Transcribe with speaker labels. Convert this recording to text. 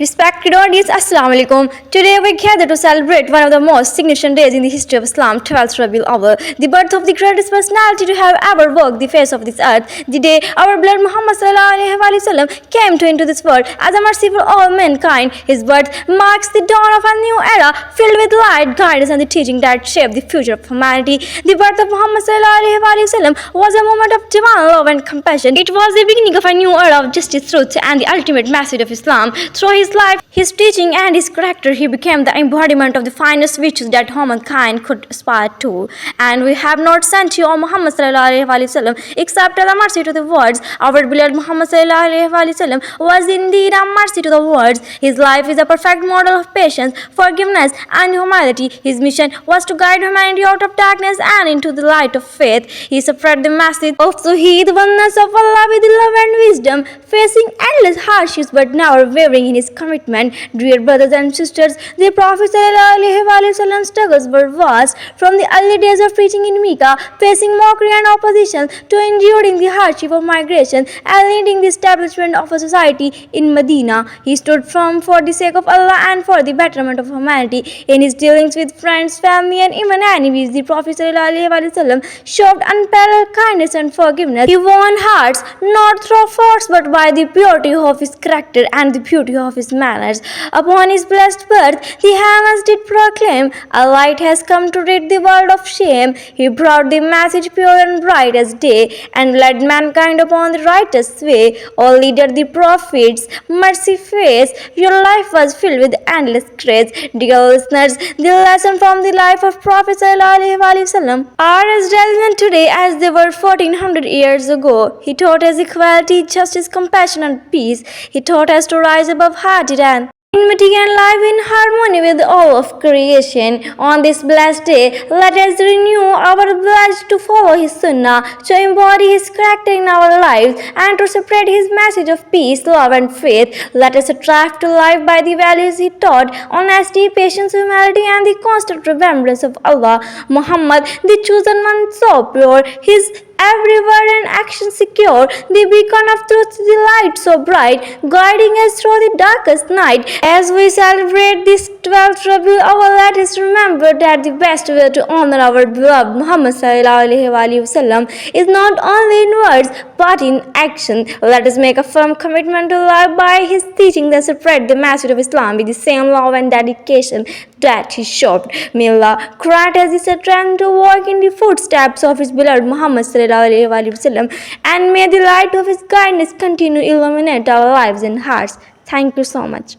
Speaker 1: Respected audience, Assalamu alaikum. Today we gather to celebrate one of the most significant days in the history of Islam, 12th Rabiul Awwal, the birth of the greatest personality to have ever walked the face of this earth, the day our beloved Muhammad sallallahu alaihi wasallam came into this world as a mercy for all mankind. His birth marks the dawn of a new era filled with light, guidance, and the teaching that shaped the future of humanity. The birth of Muhammad sallallahu alaihi wasallam was a moment of divine love and compassion. It was the beginning of a new era of justice, truth, and the ultimate message of Islam. Through his life, his teaching, and his character, he became the embodiment of the finest virtues that humankind could aspire to. And we have not sent you, O Muhammad sallallahu alaihi wasallam, except as a mercy to the world. Our beloved Muhammad sallallahu alaihi wasallam was indeed a mercy to the world. His life is a perfect model of patience, forgiveness, and humility. His mission was to guide humanity out of darkness and into the light of faith. He spread the message of Tawheed, the oneness of Allah, with love and wisdom, facing endless hardships but never wavering in his commitment. Dear brothers and sisters, the Prophet ﷺ struggles were vast, from the early days of preaching in Mecca, facing mockery and opposition, to enduring the hardship of migration and leading the establishment of a society in Medina. He stood firm for the sake of Allah and for the betterment of humanity. In his dealings with friends, family, and even enemies, the Prophet ﷺ showed unparalleled kindness and forgiveness. He won hearts not through force but by the purity of his character and the beauty of his manners. Upon his blessed birth, the heavens did proclaim, a light has come to rid the world of shame. He brought the message pure and bright as day, and led mankind upon the righteous way. O leader, the prophets, mercy face, your life was filled with endless grace. Dear listeners, the lesson from the life of Prophet ﷺ are as relevant today as they were 1400 years ago. He taught us equality, justice, compassion, and peace. He taught us to rise above hatred and enmity and live in harmony with all of creation. On this blessed day, let us renew our pledge to follow his sunnah, to embody his character in our lives, and to spread his message of peace, love, and faith. Let us strive to live by the values he taught: honesty, patience, humility, and the constant remembrance of Allah. Muhammad, the chosen one, so pure, his every word and action secure, the beacon of truth, the light so bright, guiding us through the darkest night. As we celebrate this 12th Rabiul Awwal, let us remember that the best way to honor our beloved Muhammad sallallahu alaihi wasallam is not only in words but in action. Let us make a firm commitment to live by his teaching and spread the message of Islam with the same love and dedication that he showed. May Allah grant us the strength to walk in the footsteps of his beloved Muhammad sallallahu alaihi wasallam, and may the light of his kindness continue to illuminate our lives and hearts. Thank you so much.